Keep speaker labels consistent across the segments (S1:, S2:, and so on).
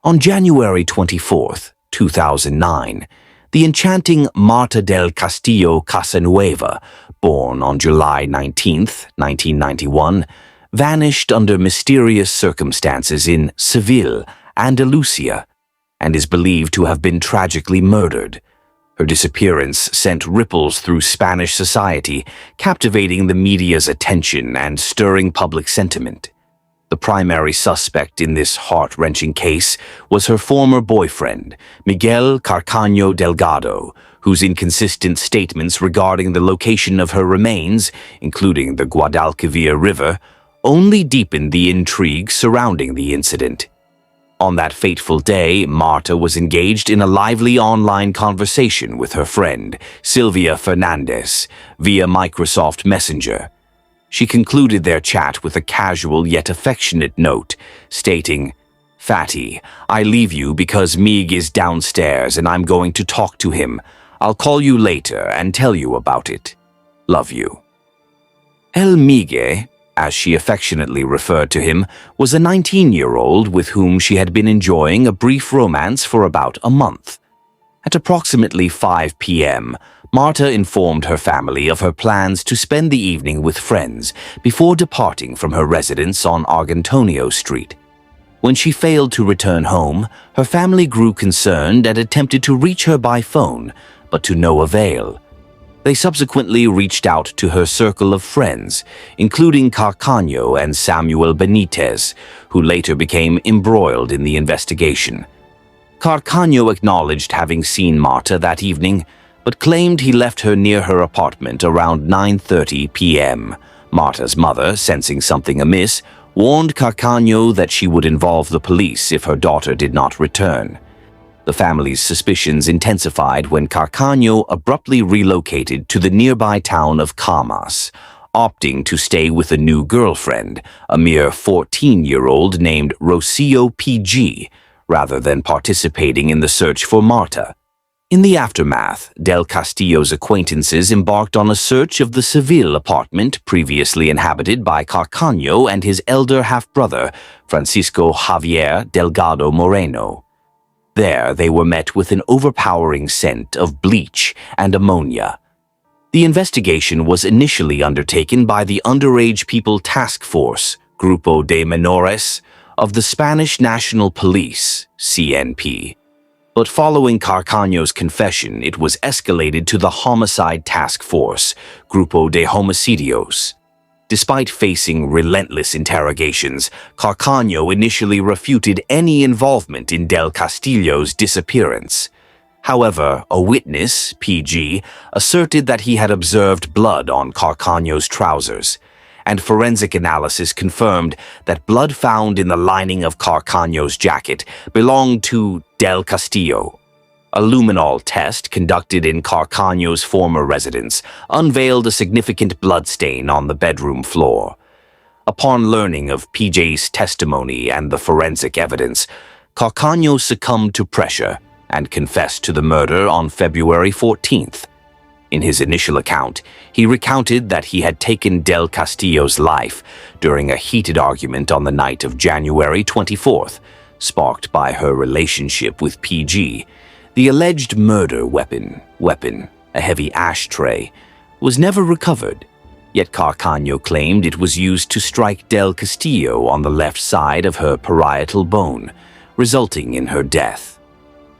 S1: On January 24, 2009, the enchanting Marta del Castillo Casanueva, born on July 19, 1991, vanished under mysterious circumstances in Seville, Andalusia, and is believed to have been tragically murdered. Her disappearance sent ripples through Spanish society, captivating the media's attention and stirring public sentiment. The primary suspect in this heart-wrenching case was her former boyfriend, Miguel Carcano Delgado, whose inconsistent statements regarding the location of her remains, including the Guadalquivir River, only deepened the intrigue surrounding the incident. On that fateful day, Marta was engaged in a lively online conversation with her friend, Silvia Fernandez, via Microsoft Messenger. She concluded their chat with a casual yet affectionate note, stating, "Fatty, I leave you because Mig is downstairs and I'm going to talk to him. I'll call you later and tell you about it. Love you." El Migue, as she affectionately referred to him, was a 19-year-old with whom she had been enjoying a brief romance for about a month. At approximately 5 p.m., Marta informed her family of her plans to spend the evening with friends before departing from her residence on Argentonio Street. When she failed to return home, her family grew concerned and attempted to reach her by phone, but to no avail. They subsequently reached out to her circle of friends, including Carcano and Samuel Benitez, who later became embroiled in the investigation. Carcano acknowledged having seen Marta that evening, but claimed he left her near her apartment around 9:30 p.m. Marta's mother, sensing something amiss, warned Carcano that she would involve the police if her daughter did not return. The family's suspicions intensified when Carcano abruptly relocated to the nearby town of Camas, opting to stay with a new girlfriend, a mere 14-year-old named Rocio PG, rather than participating in the search for Marta. In the aftermath, Del Castillo's acquaintances embarked on a search of the Seville apartment previously inhabited by Carcano and his elder half-brother, Francisco Javier Delgado Moreno. There, they were met with an overpowering scent of bleach and ammonia. The investigation was initially undertaken by the Underage People Task Force, Grupo de Menores, of the Spanish National Police, CNP. But following Carcano's confession, it was escalated to the Homicide Task Force, Grupo de Homicidios. Despite facing relentless interrogations, Carcano initially refuted any involvement in Del Castillo's disappearance. However, a witness, PG, asserted that he had observed blood on Carcano's trousers, and forensic analysis confirmed that blood found in the lining of Carcano's jacket belonged to Del Castillo. A luminol test conducted in Carcano's former residence unveiled a significant bloodstain on the bedroom floor. Upon learning of PJ's testimony and the forensic evidence, Carcano succumbed to pressure and confessed to the murder on February 14th. In his initial account, he recounted that he had taken Del Castillo's life during a heated argument on the night of January 24th, sparked by her relationship with PG. The alleged murder weapon, a heavy ashtray, was never recovered, yet Carcano claimed it was used to strike Del Castillo on the left side of her parietal bone, resulting in her death.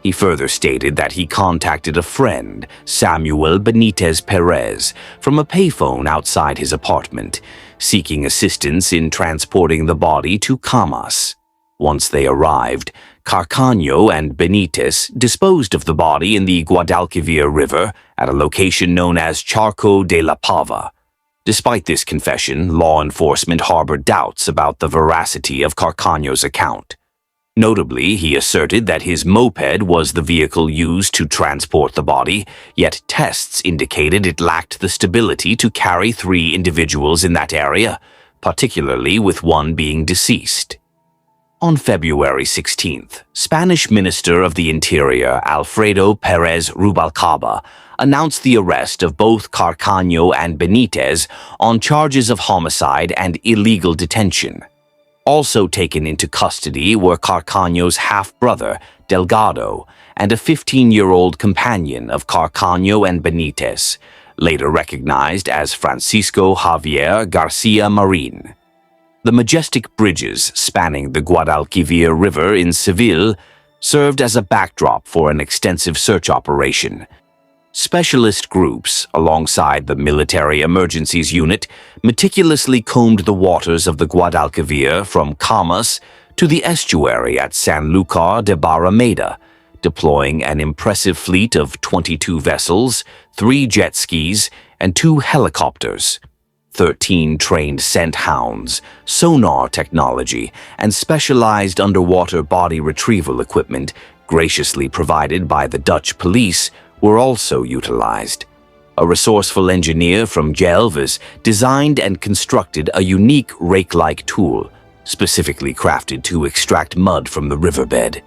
S1: He further stated that he contacted a friend, Samuel Benitez Perez, from a payphone outside his apartment, seeking assistance in transporting the body to Camas. Once they arrived, Carcano and Benitez disposed of the body in the Guadalquivir River at a location known as Charco de la Pava. Despite this confession, law enforcement harbored doubts about the veracity of Carcano's account. Notably, he asserted that his moped was the vehicle used to transport the body, yet tests indicated it lacked the stability to carry 3 individuals in that area, particularly with one being deceased. On February 16th, Spanish Minister of the Interior Alfredo Pérez Rubalcaba announced the arrest of both Carcano and Benitez on charges of homicide and illegal detention. Also taken into custody were Carcano's half-brother, Delgado, and a 15-year-old companion of Carcano and Benitez, later recognized as Francisco Javier Garcia Marin. The majestic bridges spanning the Guadalquivir River in Seville served as a backdrop for an extensive search operation. Specialist groups, alongside the Military Emergencies Unit, meticulously combed the waters of the Guadalquivir from Camas to the estuary at Sanlúcar de Barrameda, deploying an impressive fleet of 22 vessels, 3 jet skis, and 2 helicopters. 13 trained scent hounds, sonar technology, and specialized underwater body retrieval equipment, graciously provided by the Dutch police, were also utilized. A resourceful engineer from Gelves designed and constructed a unique rake-like tool, specifically crafted to extract mud from the riverbed.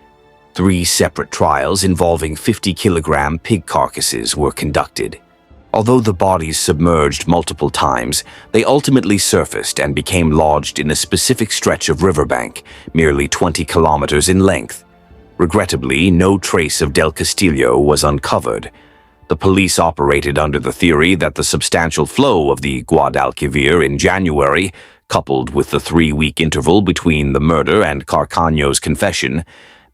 S1: 3 separate trials involving 50-kilogram pig carcasses were conducted. Although the bodies submerged multiple times, they ultimately surfaced and became lodged in a specific stretch of riverbank, merely 20 kilometers in length. Regrettably, no trace of Del Castillo was uncovered. The police operated under the theory that the substantial flow of the Guadalquivir in January, coupled with the 3-week interval between the murder and Carcano's confession,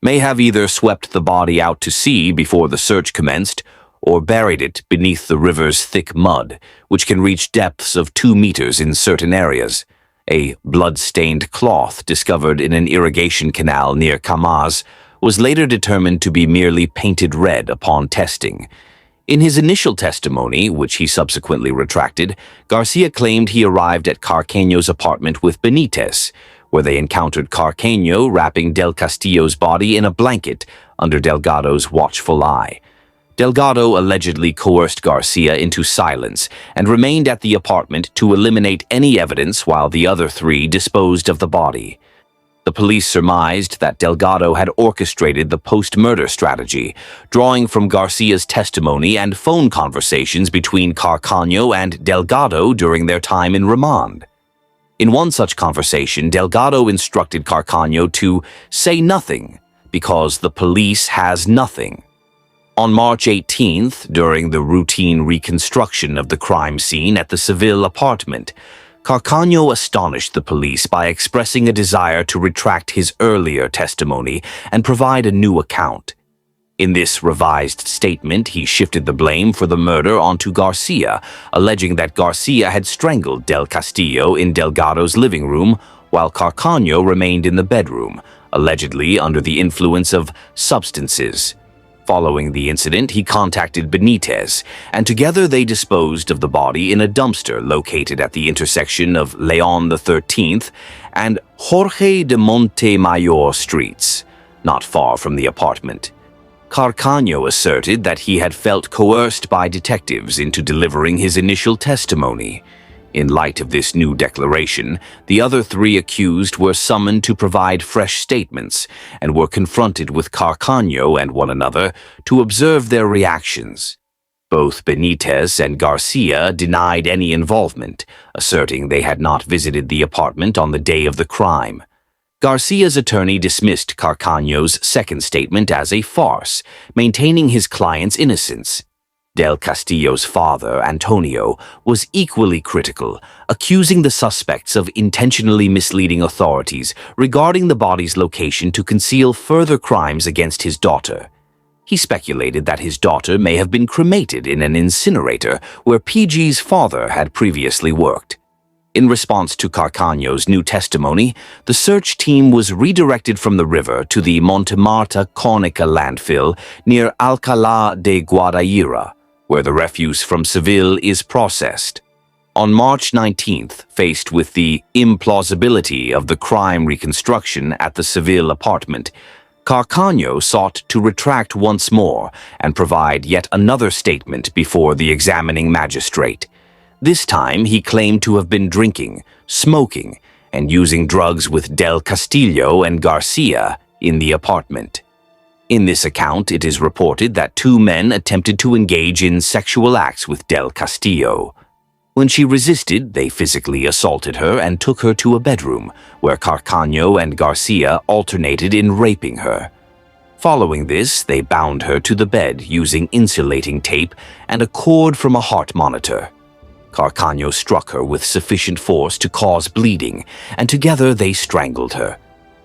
S1: may have either swept the body out to sea before the search commenced or buried it beneath the river's thick mud, which can reach depths of 2 meters in certain areas. A blood-stained cloth discovered in an irrigation canal near Camas was later determined to be merely painted red upon testing. In his initial testimony, which he subsequently retracted, Garcia claimed he arrived at Carcano's apartment with Benitez, where they encountered Carcano wrapping Del Castillo's body in a blanket under Delgado's watchful eye. Delgado allegedly coerced Garcia into silence and remained at the apartment to eliminate any evidence while the other 3 disposed of the body. The police surmised that Delgado had orchestrated the post-murder strategy, drawing from Garcia's testimony and phone conversations between Carcano and Delgado during their time in remand. In one such conversation, Delgado instructed Carcano to say nothing because the police has nothing. On March 18th, during the routine reconstruction of the crime scene at the Seville apartment, Carcano astonished the police by expressing a desire to retract his earlier testimony and provide a new account. In this revised statement, he shifted the blame for the murder onto Garcia, alleging that Garcia had strangled Del Castillo in Delgado's living room while Carcano remained in the bedroom, allegedly under the influence of substances. Following the incident, he contacted Benitez, and together they disposed of the body in a dumpster located at the intersection of Leon XIII and Jorge de Montemayor streets, not far from the apartment. Carcano asserted that he had felt coerced by detectives into delivering his initial testimony. In light of this new declaration, the other 3 accused were summoned to provide fresh statements and were confronted with Carcano and one another to observe their reactions. Both Benitez and Garcia denied any involvement, asserting they had not visited the apartment on the day of the crime. Garcia's attorney dismissed Carcano's second statement as a farce, maintaining his client's innocence. Del Castillo's father, Antonio, was equally critical, accusing the suspects of intentionally misleading authorities regarding the body's location to conceal further crimes against his daughter. He speculated that his daughter may have been cremated in an incinerator where PG's father had previously worked. In response to Carcano's new testimony, the search team was redirected from the river to the Monte Marta Cónica landfill near Alcalá de Guadaira, where the refuse from Seville is processed. On March 19th, faced with the implausibility of the crime reconstruction at the Seville apartment, Carcano sought to retract once more and provide yet another statement before the examining magistrate. This time, he claimed to have been drinking, smoking, and using drugs with Del Castillo and Garcia in the apartment. In this account, it is reported that 2 men attempted to engage in sexual acts with Del Castillo. When she resisted, they physically assaulted her and took her to a bedroom, where Carcano and Garcia alternated in raping her. Following this, they bound her to the bed using insulating tape and a cord from a heart monitor. Carcano struck her with sufficient force to cause bleeding, and together they strangled her.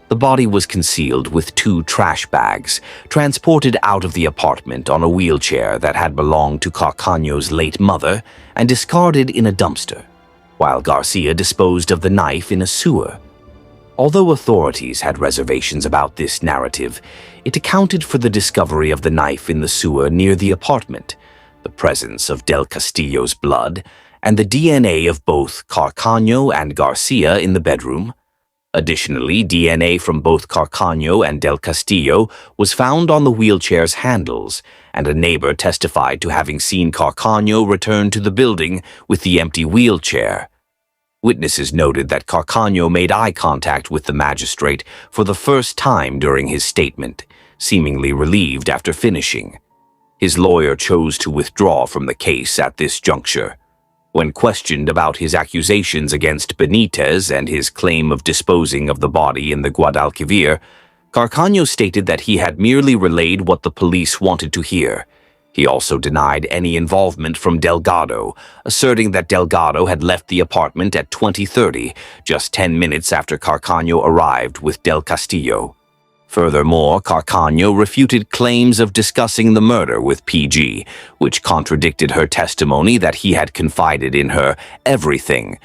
S1: The body was concealed with 2 trash bags, transported out of the apartment on a wheelchair that had belonged to Carcano's late mother, and discarded in a dumpster, while Garcia disposed of the knife in a sewer. Although authorities had reservations about this narrative, it accounted for the discovery of the knife in the sewer near the apartment, the presence of Del Castillo's blood, and the DNA of both Carcano and Garcia in the bedroom. Additionally, DNA from both Carcano and Del Castillo was found on the wheelchair's handles, and a neighbor testified to having seen Carcano return to the building with the empty wheelchair. Witnesses noted that Carcano made eye contact with the magistrate for the first time during his statement, seemingly relieved after finishing. His lawyer chose to withdraw from the case at this juncture. When questioned about his accusations against Benitez and his claim of disposing of the body in the Guadalquivir, Carcano stated that he had merely relayed what the police wanted to hear. He also denied any involvement from Delgado, asserting that Delgado had left the apartment at 20:30, just 10 minutes after Carcano arrived with Del Castillo. Furthermore, Carcano refuted claims of discussing the murder with PG, which contradicted her testimony that he had confided in her everything.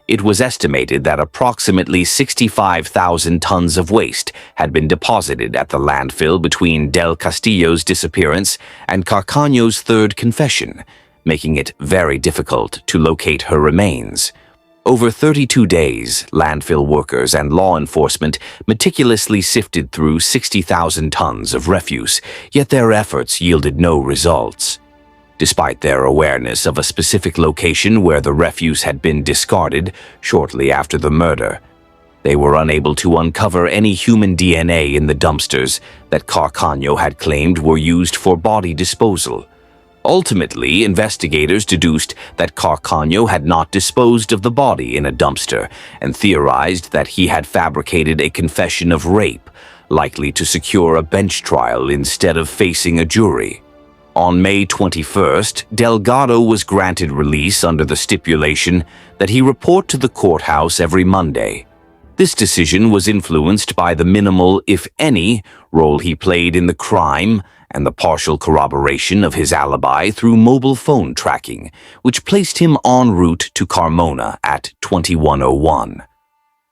S1: It was estimated that approximately 65,000 tons of waste had been deposited at the landfill between Del Castillo's disappearance and Carcano's third confession, making it very difficult to locate her remains. Over 32 days, landfill workers and law enforcement meticulously sifted through 60,000 tons of refuse, yet their efforts yielded no results. Despite their awareness of a specific location where the refuse had been discarded shortly after the murder, they were unable to uncover any human DNA in the dumpsters that Carcano had claimed were used for body disposal. Ultimately, investigators deduced that Carcano had not disposed of the body in a dumpster and theorized that he had fabricated a confession of rape, likely to secure a bench trial instead of facing a jury. On May 21st, Delgado was granted release under the stipulation that he report to the courthouse every Monday. This decision was influenced by the minimal, if any, role he played in the crime and the partial corroboration of his alibi through mobile phone tracking, which placed him en route to Carmona at 21:01.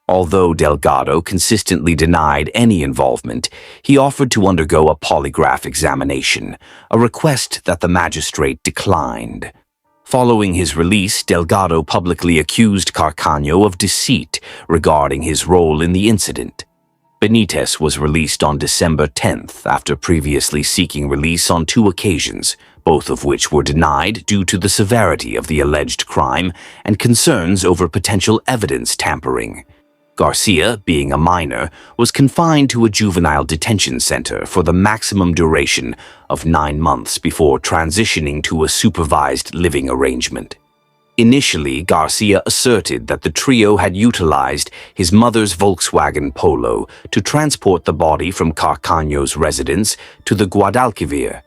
S1: Although Delgado consistently denied any involvement, he offered to undergo a polygraph examination, a request that the magistrate declined. Following his release, Delgado publicly accused Carcano of deceit regarding his role in the incident. Benitez was released on December 10th after previously seeking release on 2 occasions, both of which were denied due to the severity of the alleged crime and concerns over potential evidence tampering. Garcia, being a minor, was confined to a juvenile detention center for the maximum duration of 9 months before transitioning to a supervised living arrangement. Initially, Garcia asserted that the trio had utilized his mother's Volkswagen Polo to transport the body from Carcano's residence to the Guadalquivir.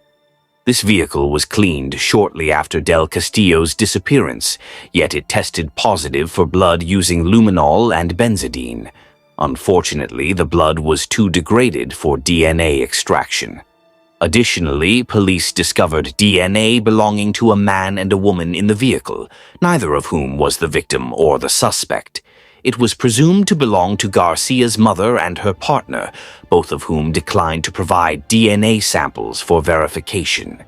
S1: This vehicle was cleaned shortly after Del Castillo's disappearance, yet it tested positive for blood using luminol and benzidine. Unfortunately, the blood was too degraded for DNA extraction. Additionally, police discovered DNA belonging to a man and a woman in the vehicle, neither of whom was the victim or the suspect. It was presumed to belong to Garcia's mother and her partner, both of whom declined to provide DNA samples for verification.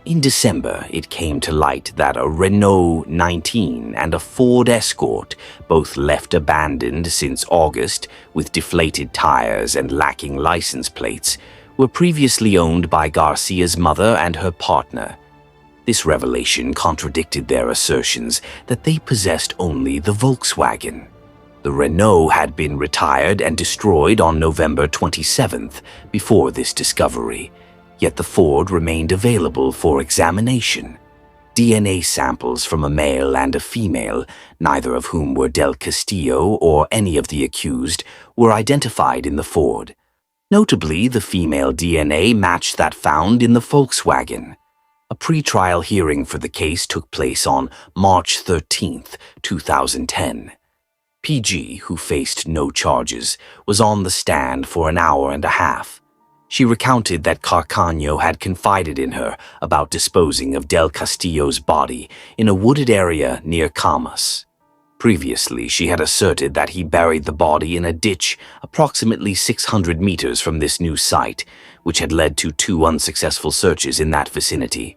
S1: In December, it came to light that a Renault 19 and a Ford Escort, both left abandoned since August with deflated tires and lacking license plates, were previously owned by Garcia's mother and her partner. This revelation contradicted their assertions that they possessed only the Volkswagen. The Renault had been retired and destroyed on November 27th before this discovery, yet the Ford remained available for examination. DNA samples from a male and a female, neither of whom were Del Castillo or any of the accused, were identified in the Ford. Notably, the female DNA matched that found in the Volkswagen. A pretrial hearing for the case took place on March 13, 2010. PG, who faced no charges, was on the stand for an hour and a half. She recounted that Carcano had confided in her about disposing of Del Castillo's body in a wooded area near Camas. Previously, she had asserted that he buried the body in a ditch approximately 600 meters from this new site, which had led to 2 unsuccessful searches in that vicinity.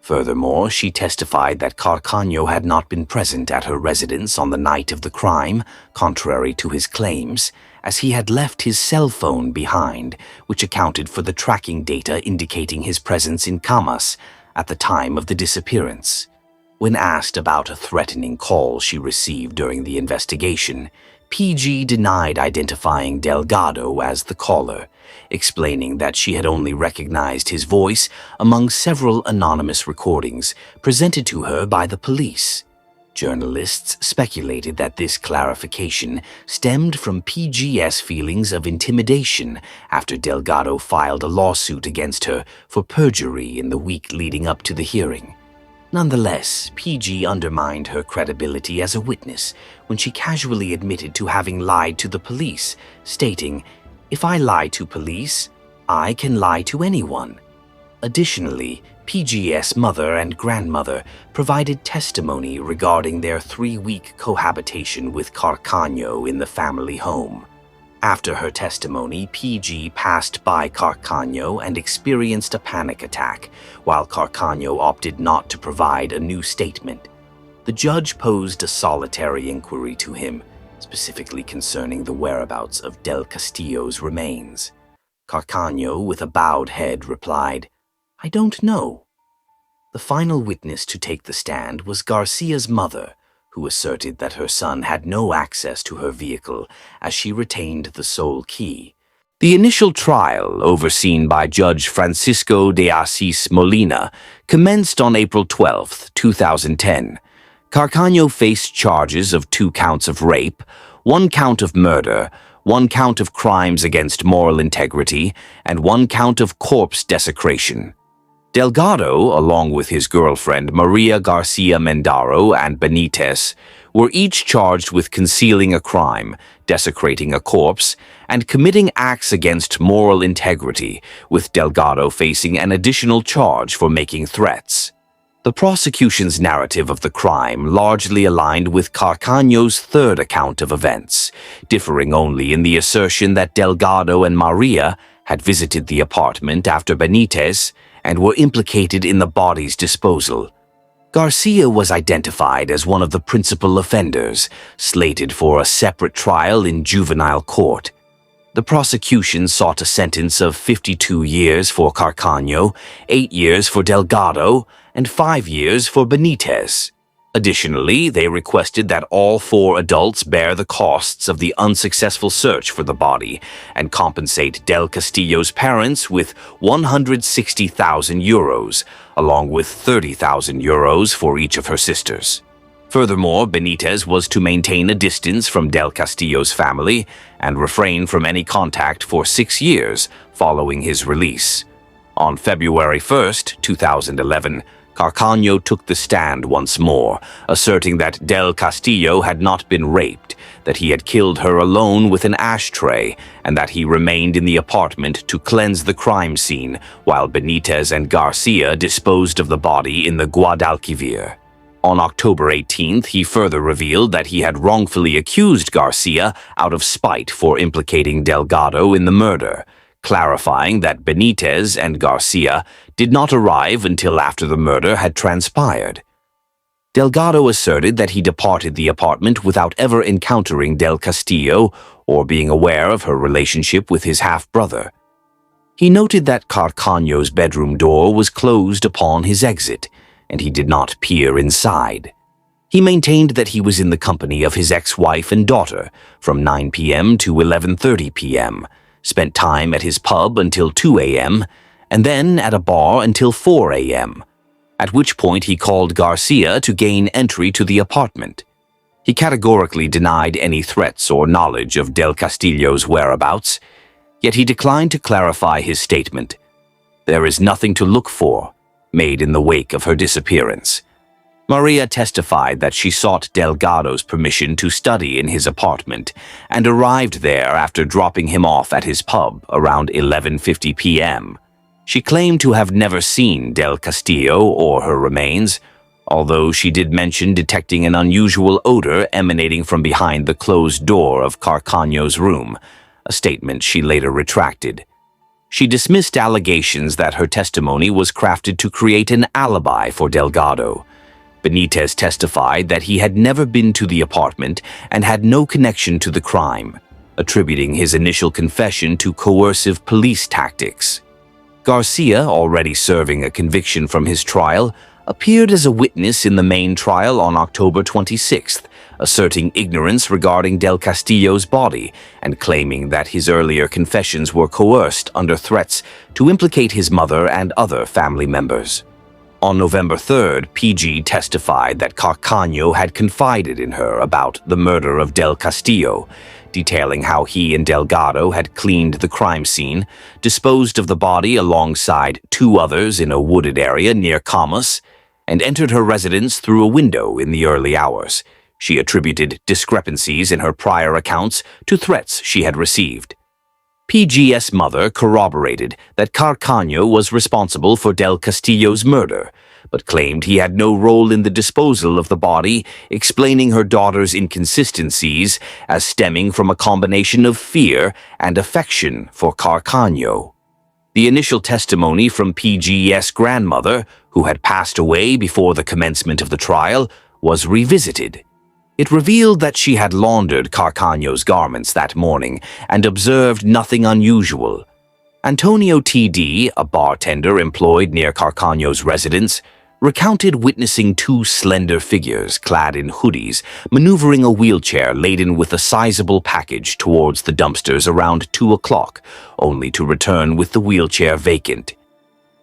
S1: Furthermore, she testified that Carcano had not been present at her residence on the night of the crime, contrary to his claims, as he had left his cell phone behind, which accounted for the tracking data indicating his presence in Camas at the time of the disappearance. When asked about a threatening call she received during the investigation, PG denied identifying Delgado as the caller, explaining that she had only recognized his voice among several anonymous recordings presented to her by the police. Journalists speculated that this clarification stemmed from PG's feelings of intimidation after Delgado filed a lawsuit against her for perjury in the week leading up to the hearing. Nonetheless, PG undermined her credibility as a witness when she casually admitted to having lied to the police, stating, "If I lie to police, I can lie to anyone." Additionally, PG's mother and grandmother provided testimony regarding their 3-week cohabitation with Carcano in the family home. After her testimony, PG passed by Carcano and experienced a panic attack, while Carcano opted not to provide a new statement. The judge posed a solitary inquiry to him, specifically concerning the whereabouts of Del Castillo's remains. Carcano, with a bowed head, replied, "I don't know." The final witness to take the stand was Garcia's mother, who asserted that her son had no access to her vehicle as she retained the sole key. The initial trial, overseen by Judge Francisco de Assis Molina, commenced on April 12, 2010. Carcano faced charges of 2 counts of rape, 1 count of murder, 1 count of crimes against moral integrity, and 1 count of corpse desecration. Delgado, along with his girlfriend Maria Garcia Mendaro and Benitez, were each charged with concealing a crime, desecrating a corpse, and committing acts against moral integrity, with Delgado facing an additional charge for making threats. The prosecution's narrative of the crime largely aligned with Carcano's 3rd account of events, differing only in the assertion that Delgado and Maria had visited the apartment after Benitez and were implicated in the body's disposal. Garcia was identified as one of the principal offenders, slated for a separate trial in juvenile court. The prosecution sought a sentence of 52 years for Carcano, 8 years for Delgado, and 5 years for Benitez. Additionally, they requested that all 4 adults bear the costs of the unsuccessful search for the body and compensate Del Castillo's parents with €160,000, along with €30,000 for each of her sisters. Furthermore, Benitez was to maintain a distance from Del Castillo's family and refrain from any contact for 6 years following his release. On February 1, 2011, Carcano took the stand once more, asserting that Del Castillo had not been raped, that he had killed her alone with an ashtray, and that he remained in the apartment to cleanse the crime scene while Benitez and Garcia disposed of the body in the Guadalquivir. On October 18th, he further revealed that he had wrongfully accused Garcia out of spite for implicating Delgado in the murder, clarifying that Benitez and Garcia did not arrive until after the murder had transpired. Delgado asserted that he departed the apartment without ever encountering Del Castillo or being aware of her relationship with his half-brother. He noted that Carcano's bedroom door was closed upon his exit, and he did not peer inside. He maintained that he was in the company of his ex-wife and daughter from 9 p.m. to 11:30 p.m., spent time at his pub until 2 a.m., and then at a bar until 4 a.m. at which point he called Garcia to gain entry to the apartment. He categorically denied any threats or knowledge of Del Castillo's whereabouts, yet he declined to clarify his statement. "There is nothing to look for," made in the wake of her disappearance. Maria testified that she sought Delgado's permission to study in his apartment and arrived there after dropping him off at his pub around 11:50 p.m. She claimed to have never seen Del Castillo or her remains, although she did mention detecting an unusual odor emanating from behind the closed door of Carcano's room, a statement she later retracted. She dismissed allegations that her testimony was crafted to create an alibi for Delgado. Benitez testified that he had never been to the apartment and had no connection to the crime, attributing his initial confession to coercive police tactics. Garcia, already serving a conviction from his trial, appeared as a witness in the main trial on October 26th, asserting ignorance regarding Del Castillo's body and claiming that his earlier confessions were coerced under threats to implicate his mother and other family members. On November 3rd, PG testified that Carcano had confided in her about the murder of Del Castillo, detailing how he and Delgado had cleaned the crime scene, disposed of the body alongside two others in a wooded area near Camas, and entered her residence through a window in the early hours. She attributed discrepancies in her prior accounts to threats she had received. PG's mother corroborated that Carcano was responsible for Del Castillo's murder, but claimed he had no role in the disposal of the body, explaining her daughter's inconsistencies as stemming from a combination of fear and affection for Carcano. The initial testimony from PG's grandmother, who had passed away before the commencement of the trial, was revisited. It revealed that she had laundered Carcano's garments that morning and observed nothing unusual. Antonio T.D., a bartender employed near Carcano's residence, recounted witnessing two slender figures clad in hoodies maneuvering a wheelchair laden with a sizable package towards the dumpsters around 2 o'clock, only to return with the wheelchair vacant.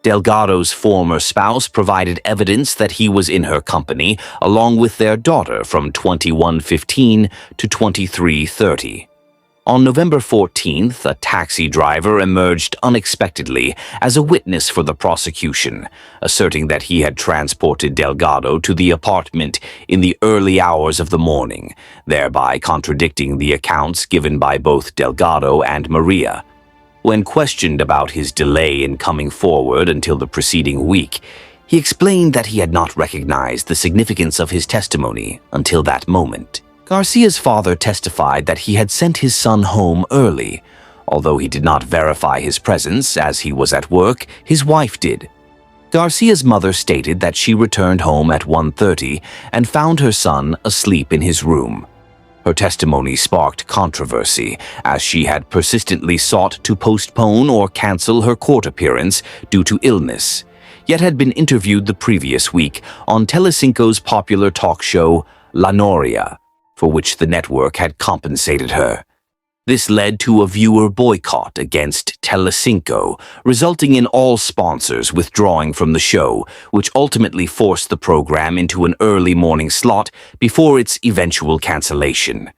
S1: Delgado's former spouse provided evidence that he was in her company along with their daughter from 21:15 to 23:30. On November 14th, a taxi driver emerged unexpectedly as a witness for the prosecution, asserting that he had transported Delgado to the apartment in the early hours of the morning, thereby contradicting the accounts given by both Delgado and Maria. When questioned about his delay in coming forward until the preceding week, he explained that he had not recognized the significance of his testimony until that moment. Garcia's father testified that he had sent his son home early. Although he did not verify his presence as he was at work, his wife did. Garcia's mother stated that she returned home at 1:30 and found her son asleep in his room. Her testimony sparked controversy, as she had persistently sought to postpone or cancel her court appearance due to illness, yet had been interviewed the previous week on Telecinco's popular talk show La Noria, for which the network had compensated her. This led to a viewer boycott against Telecinco, resulting in all sponsors withdrawing from the show, which ultimately forced the program into an early morning slot before its eventual cancellation.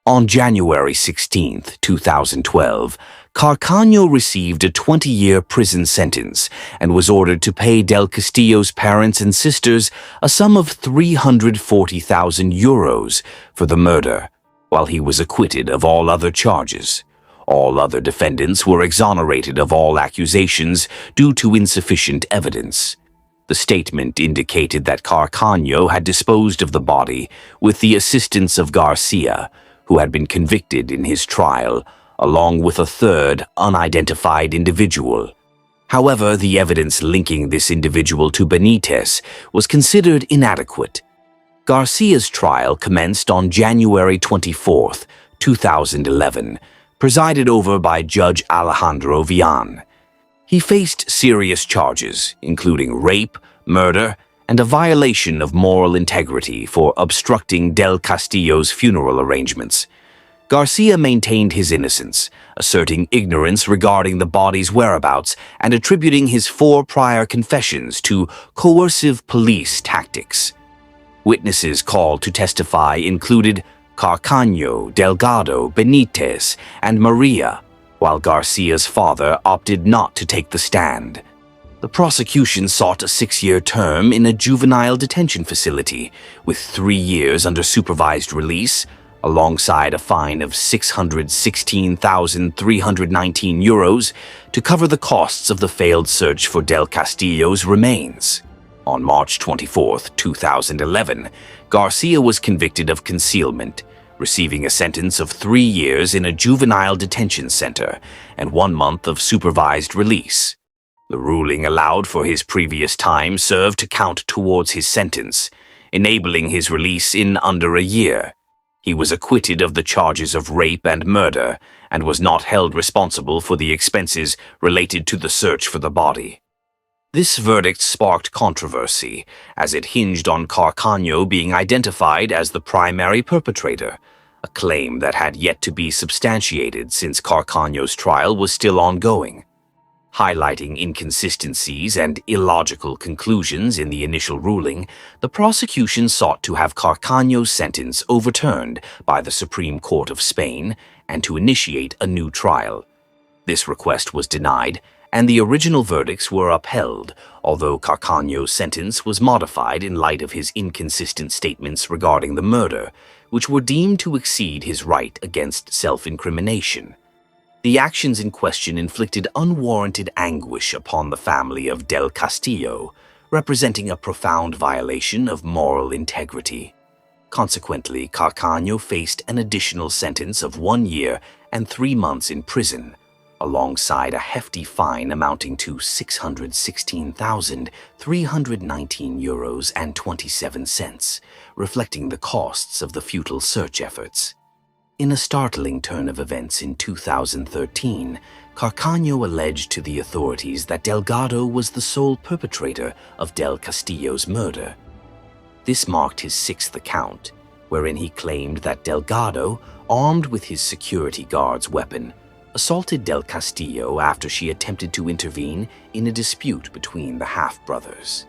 S1: On January 16, 2012, Carcano received a 20-year prison sentence and was ordered to pay Del Castillo's parents and sisters a sum of €340,000 for the murder, while he was acquitted of all other charges. All other defendants were exonerated of all accusations due to insufficient evidence. The statement indicated that Carcano had disposed of the body with the assistance of Garcia, who had been convicted in his trial, along with a third, unidentified individual. However, the evidence linking this individual to Benitez was considered inadequate. Garcia's trial commenced on January 24, 2011, presided over by Judge Alejandro Villan. He faced serious charges, including rape, murder, and a violation of moral integrity for obstructing Del Castillo's funeral arrangements. Garcia maintained his innocence, asserting ignorance regarding the body's whereabouts and attributing his 4 prior confessions to coercive police tactics. Witnesses called to testify included Carcano, Delgado, Benitez, and Maria, while Garcia's father opted not to take the stand. The prosecution sought a 6-year term in a juvenile detention facility, with 3 years under supervised release, alongside a fine of €616,319 to cover the costs of the failed search for Del Castillo's remains. On March 24, 2011, Garcia was convicted of concealment, receiving a sentence of 3 years in a juvenile detention center and 1 month of supervised release. The ruling allowed for his previous time served to count towards his sentence, enabling his release in under a year. He was acquitted of the charges of rape and murder and was not held responsible for the expenses related to the search for the body. This verdict sparked controversy, as it hinged on Carcano being identified as the primary perpetrator, a claim that had yet to be substantiated since Carcano's trial was still ongoing. Highlighting inconsistencies and illogical conclusions in the initial ruling, the prosecution sought to have Carcano's sentence overturned by the Supreme Court of Spain and to initiate a new trial. This request was denied, and the original verdicts were upheld, although Carcano's sentence was modified in light of his inconsistent statements regarding the murder, which were deemed to exceed his right against self-incrimination. The actions in question inflicted unwarranted anguish upon the family of Del Castillo, representing a profound violation of moral integrity. Consequently, Carcano faced an additional sentence of 1 year and 3 months in prison, alongside a hefty fine amounting to €616,319.27, reflecting the costs of the futile search efforts. In a startling turn of events in 2013, Carcano alleged to the authorities that Delgado was the sole perpetrator of Del Castillo's murder. This marked his 6th account, wherein he claimed that Delgado, armed with his security guard's weapon, assaulted Del Castillo after she attempted to intervene in a dispute between the half-brothers.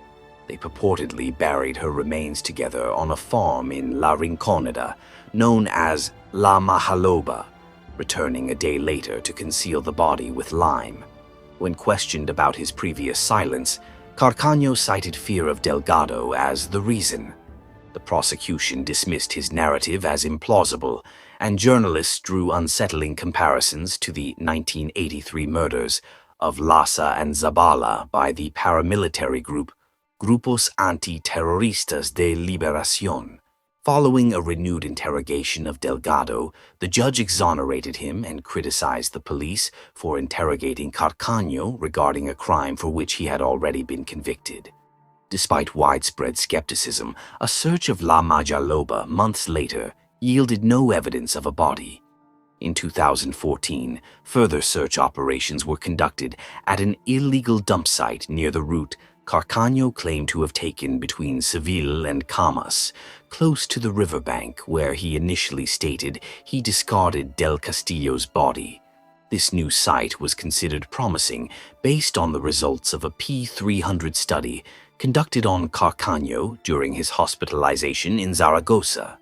S1: They purportedly buried her remains together on a farm in La Rinconada, known as La Mahaloba, returning a day later to conceal the body with lime. When questioned about his previous silence, Carcano cited fear of Delgado as the reason. The prosecution dismissed his narrative as implausible, and journalists drew unsettling comparisons to the 1983 murders of Lassa and Zabala by the paramilitary group Grupos Antiterroristas de Liberación. Following a renewed interrogation of Delgado, the judge exonerated him and criticized the police for interrogating Carcano regarding a crime for which he had already been convicted. Despite widespread skepticism, a search of La Mahaloba months later yielded no evidence of a body. In 2014, further search operations were conducted at an illegal dump site near the route Carcano claimed to have taken between Seville and Camas, close to the riverbank where he initially stated he discarded Del Castillo's body. This new site was considered promising based on the results of a P300 study conducted on Carcano during his hospitalization in Zaragoza.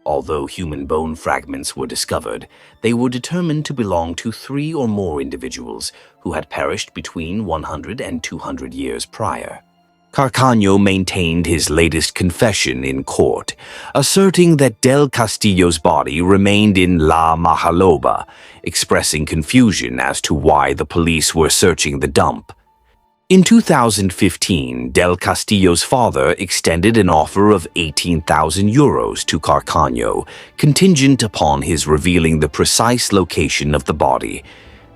S1: Although human bone fragments were discovered, they were determined to belong to 3 or more individuals who had perished between 100 and 200 years prior. Carcano maintained his latest confession in court, asserting that Del Castillo's body remained in La Mahaloba, expressing confusion as to why the police were searching the dump. In 2015, Del Castillo's father extended an offer of €18,000 to Carcano, contingent upon his revealing the precise location of the body.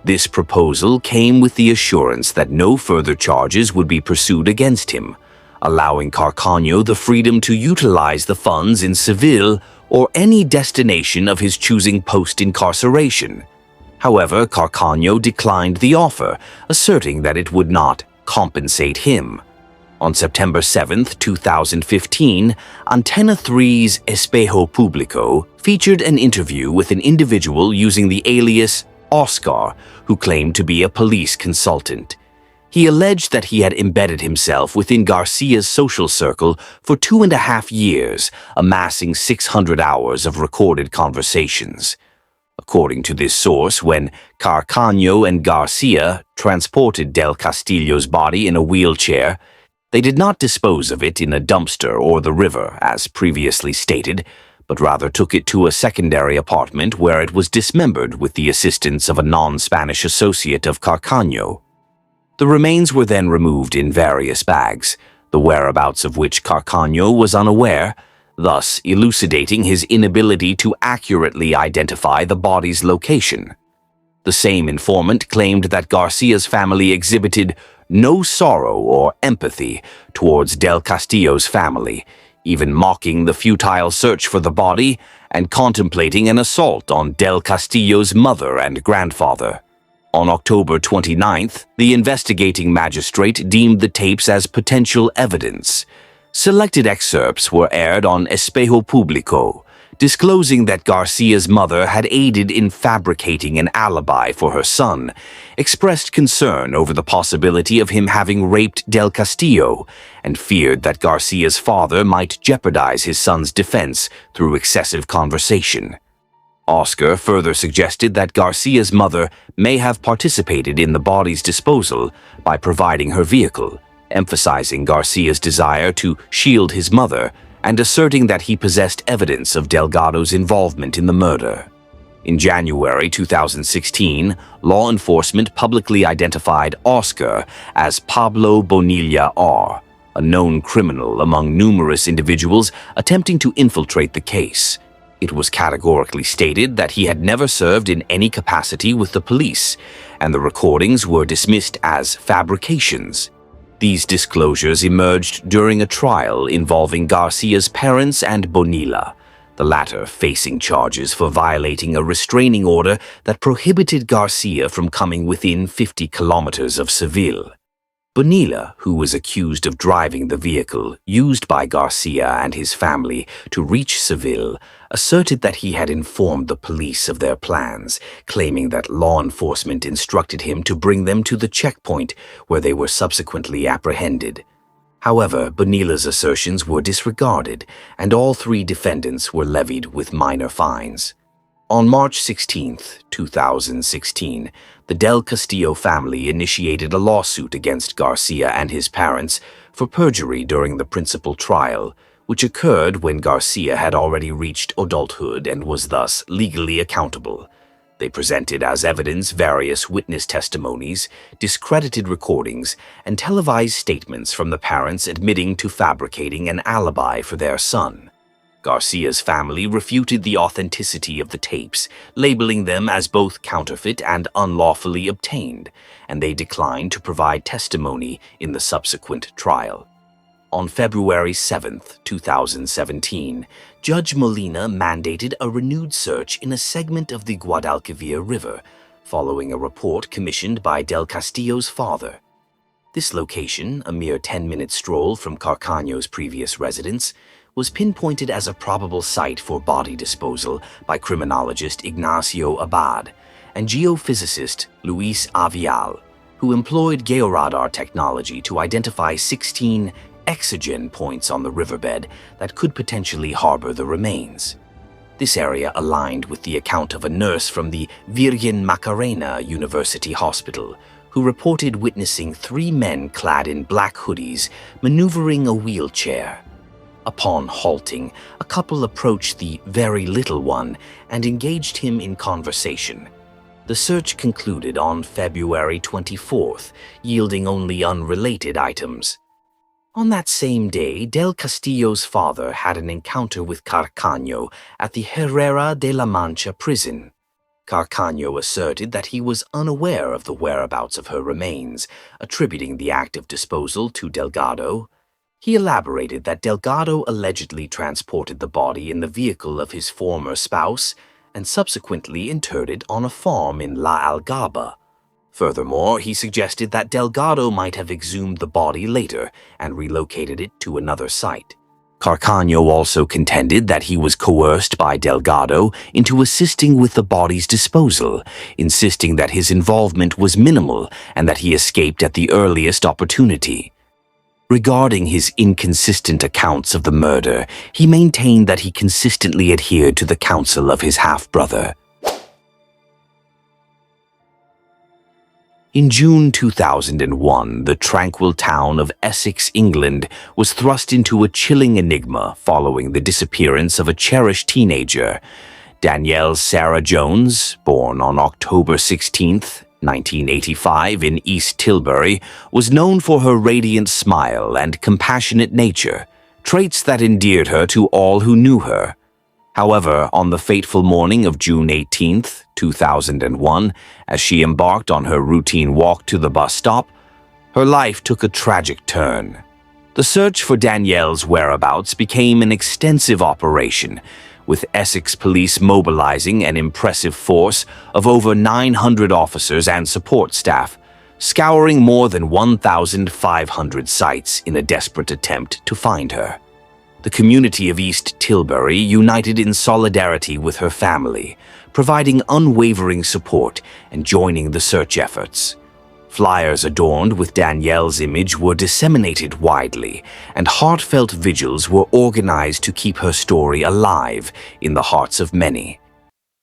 S1: This proposal came with the assurance that no further charges would be pursued against him, allowing Carcano the freedom to utilize the funds in Seville or any destination of his choosing post-incarceration. However, Carcano declined the offer, asserting that it would not compensate him. On September 7, 2015, Antena 3's Espejo Público featured an interview with an individual using the alias Oscar, who claimed to be a police consultant. He alleged that he had embedded himself within Garcia's social circle for 2.5 years, amassing 600 hours of recorded conversations. According to this source, when Carcano and Garcia transported Del Castillo's body in a wheelchair, they did not dispose of it in a dumpster or the river, as previously stated, but rather took it to a secondary apartment where it was dismembered with the assistance of a non-Spanish associate of Carcano. The remains were then removed in various bags, the whereabouts of which Carcano was unaware, thus elucidating his inability to accurately identify the body's location. The same informant claimed that Garcia's family exhibited no sorrow or empathy towards Del Castillo's family, even mocking the futile search for the body and contemplating an assault on Del Castillo's mother and grandfather. On October 29th, the investigating magistrate deemed the tapes as potential evidence. Selected excerpts were aired on Espejo Público, disclosing that Garcia's mother had aided in fabricating an alibi for her son, expressed concern over the possibility of him having raped Del Castillo, and feared that Garcia's father might jeopardize his son's defense through excessive conversation. Oscar further suggested that Garcia's mother may have participated in the body's disposal by providing her vehicle, emphasizing Garcia's desire to shield his mother and asserting that he possessed evidence of Delgado's involvement in the murder. In January 2016, law enforcement publicly identified Oscar as Pablo Bonilla R., a known criminal among numerous individuals attempting to infiltrate the case. It was categorically stated that he had never served in any capacity with the police, and the recordings were dismissed as fabrications. These disclosures emerged during a trial involving Garcia's parents and Bonilla, the latter facing charges for violating a restraining order that prohibited Garcia from coming within 50 kilometers of Seville. Bonilla, who was accused of driving the vehicle used by Garcia and his family to reach Seville, asserted that he had informed the police of their plans, claiming that law enforcement instructed him to bring them to the checkpoint where they were subsequently apprehended. However, Bonilla's assertions were disregarded, and all three defendants were levied with minor fines. On March 16, 2016, the Del Castillo family initiated a lawsuit against Garcia and his parents for perjury during the principal trial, which occurred when Garcia had already reached adulthood and was thus legally accountable. They presented as evidence various witness testimonies, discredited recordings, and televised statements from the parents admitting to fabricating an alibi for their son. Garcia's family refuted the authenticity of the tapes, labeling them as both counterfeit and unlawfully obtained, and they declined to provide testimony in the subsequent trial. On February 7, 2017, Judge Molina mandated a renewed search in a segment of the Guadalquivir River, following a report commissioned by Del Castillo's father. This location, a mere 10-minute stroll from Carcano's previous residence, was pinpointed as a probable site for body disposal by criminologist Ignacio Abad and geophysicist Luis Avial, who employed georadar technology to identify 16 exogen points on the riverbed that could potentially harbor the remains. This area aligned with the account of a nurse from the Virgen Macarena University Hospital, who reported witnessing 3 men clad in black hoodies maneuvering a wheelchair. Upon halting, a couple approached the very little one and engaged him in conversation. The search concluded on February 24th, yielding only unrelated items. On that same day, Del Castillo's father had an encounter with Carcano at the Herrera de la Mancha prison. Carcano asserted that he was unaware of the whereabouts of her remains, attributing the act of disposal to Delgado. He elaborated that Delgado allegedly transported the body in the vehicle of his former spouse and subsequently interred it on a farm in La Algaba. Furthermore, he suggested that Delgado might have exhumed the body later and relocated it to another site. Carcano also contended that he was coerced by Delgado into assisting with the body's disposal, insisting that his involvement was minimal and that he escaped at the earliest opportunity. Regarding his inconsistent accounts of the murder, he maintained that he consistently adhered to the counsel of his half-brother. In June 2001, the tranquil town of Essex, England, was thrust into a chilling enigma following the disappearance of a cherished teenager. Danielle Sarah Jones, born on October 16, 1985 in East Tilbury, was known for her radiant smile and compassionate nature, traits that endeared her to all who knew her. However, on the fateful morning of June 18, 2001, as she embarked on her routine walk to the bus stop, her life took a tragic turn. The search for Danielle's whereabouts became an extensive operation, with Essex police mobilizing an impressive force of over 900 officers and support staff, scouring more than 1,500 sites in a desperate attempt to find her. The community of East Tilbury united in solidarity with her family, providing unwavering support and joining the search efforts. Flyers adorned with Danielle's image were disseminated widely, and heartfelt vigils were organized to keep her story alive in the hearts of many.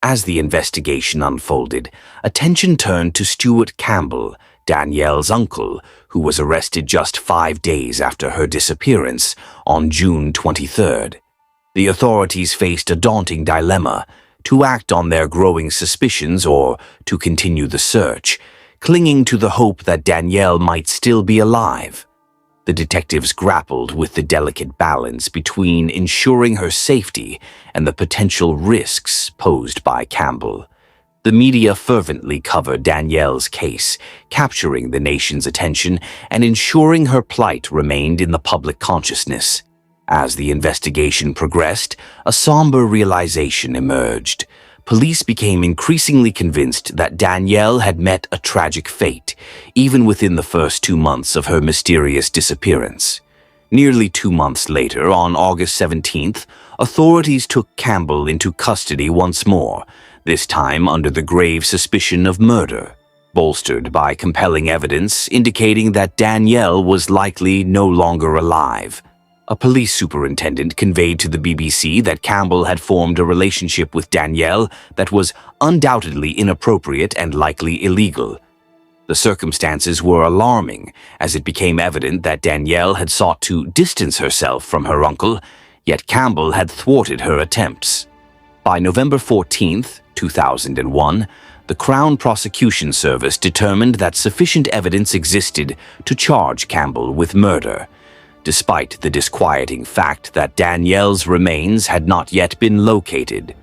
S1: As the investigation unfolded, attention turned to Stuart Campbell, Danielle's uncle, who was arrested just 5 days after her disappearance on June 23rd. The authorities faced a daunting dilemma: to act on their growing suspicions or to continue the search, clinging to the hope that Danielle might still be alive. The detectives grappled with the delicate balance between ensuring her safety and the potential risks posed by Campbell. The media fervently covered Danielle's case, capturing the nation's attention and ensuring her plight remained in the public consciousness. As the investigation progressed, a somber realization emerged. Police became increasingly convinced that Danielle had met a tragic fate, even within the first 2 months of her mysterious disappearance. Nearly 2 months later, on August 17th, authorities took Campbell into custody once more, this time under the grave suspicion of murder, bolstered by compelling evidence indicating that Danielle was likely no longer alive. A police superintendent conveyed to the BBC that Campbell had formed a relationship with Danielle that was undoubtedly inappropriate and likely illegal. The circumstances were alarming, as it became evident that Danielle had sought to distance herself from her uncle, yet Campbell had thwarted her attempts. By November 14, 2001, the Crown Prosecution Service determined that sufficient evidence existed to charge Campbell with murder, despite the disquieting fact that Danielle's remains had not yet been located.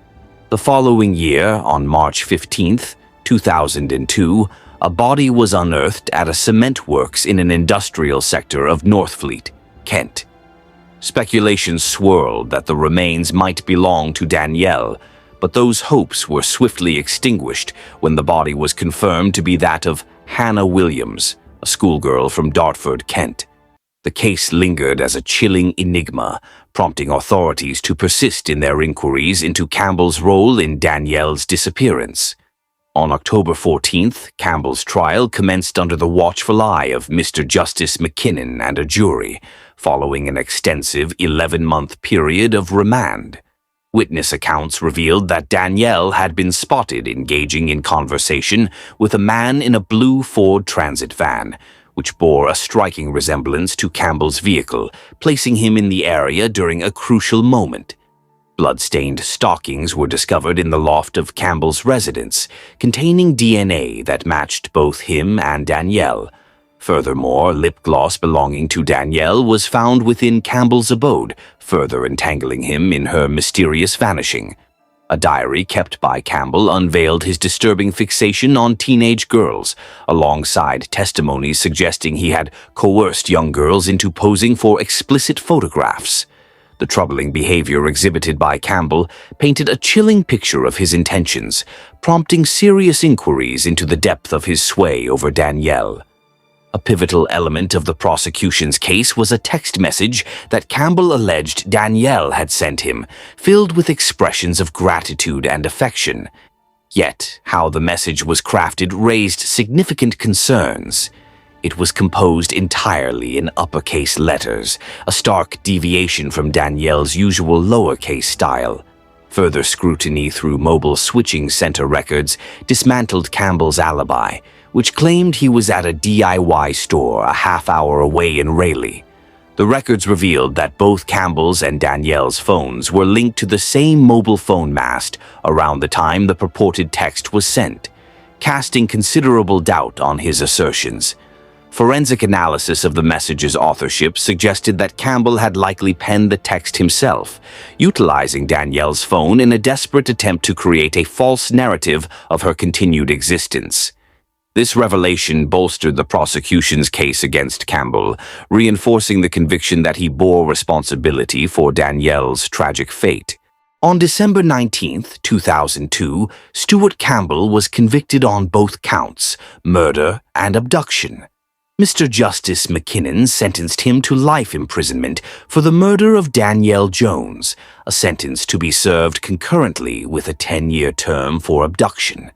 S1: The following year, on March 15, 2002, a body was unearthed at a cement works in an industrial sector of Northfleet, Kent. Speculation swirled that the remains might belong to Danielle, but those hopes were swiftly extinguished when the body was confirmed to be that of Hannah Williams, a schoolgirl from Dartford, Kent. The case lingered as a chilling enigma, prompting authorities to persist in their inquiries into Campbell's role in Danielle's disappearance. On October 14th, Campbell's trial commenced under the watchful eye of Mr. Justice McKinnon and a jury, following an extensive 11-month period of remand. Witness accounts revealed that Danielle had been spotted engaging in conversation with a man in a blue Ford Transit van, which bore a striking resemblance to Campbell's vehicle, placing him in the area during a crucial moment. Blood-stained stockings were discovered in the loft of Campbell's residence, containing DNA that matched both him and Danielle. Furthermore, lip gloss belonging to Danielle was found within Campbell's abode, further entangling him in her mysterious vanishing. A diary kept by Campbell unveiled his disturbing fixation on teenage girls, alongside testimonies suggesting he had coerced young girls into posing for explicit photographs. The troubling behavior exhibited by Campbell painted a chilling picture of his intentions, prompting serious inquiries into the depth of his sway over Danielle. A pivotal element of the prosecution's case was a text message that Campbell alleged Danielle had sent him, filled with expressions of gratitude and affection. Yet, how the message was crafted raised significant concerns. It was composed entirely in uppercase letters, a stark deviation from Danielle's usual lowercase style. Further scrutiny through mobile switching center records dismantled Campbell's alibi, which claimed he was at a DIY store a half-hour away in Raleigh. The records revealed that both Campbell's and Danielle's phones were linked to the same mobile phone mast around the time the purported text was sent, casting considerable doubt on his assertions. Forensic analysis of the message's authorship suggested that Campbell had likely penned the text himself, utilizing Danielle's phone in a desperate attempt to create a false narrative of her continued existence. This revelation bolstered the prosecution's case against Campbell, reinforcing the conviction that he bore responsibility for Danielle's tragic fate. On December 19, 2002, Stuart Campbell was convicted on both counts, murder and abduction. Mr. Justice McKinnon sentenced him to life imprisonment for the murder of Danielle Jones, a sentence to be served concurrently with a 10-year term for abduction.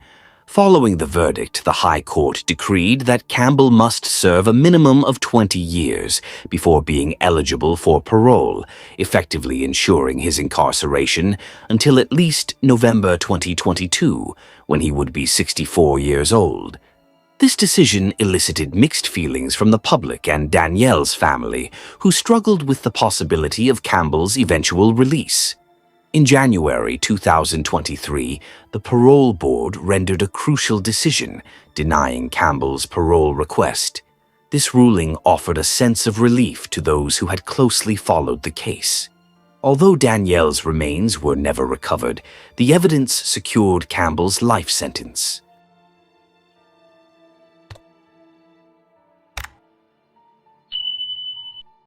S1: Following the verdict, the High Court decreed that Campbell must serve a minimum of 20 years before being eligible for parole, effectively ensuring his incarceration until at least November 2022, when he would be 64 years old. This decision elicited mixed feelings from the public and Danielle's family, who struggled with the possibility of Campbell's eventual release. In January 2023, the parole board rendered a crucial decision, denying Campbell's parole request. This ruling offered a sense of relief to those who had closely followed the case. Although Danielle's remains were never recovered, the evidence secured Campbell's life sentence.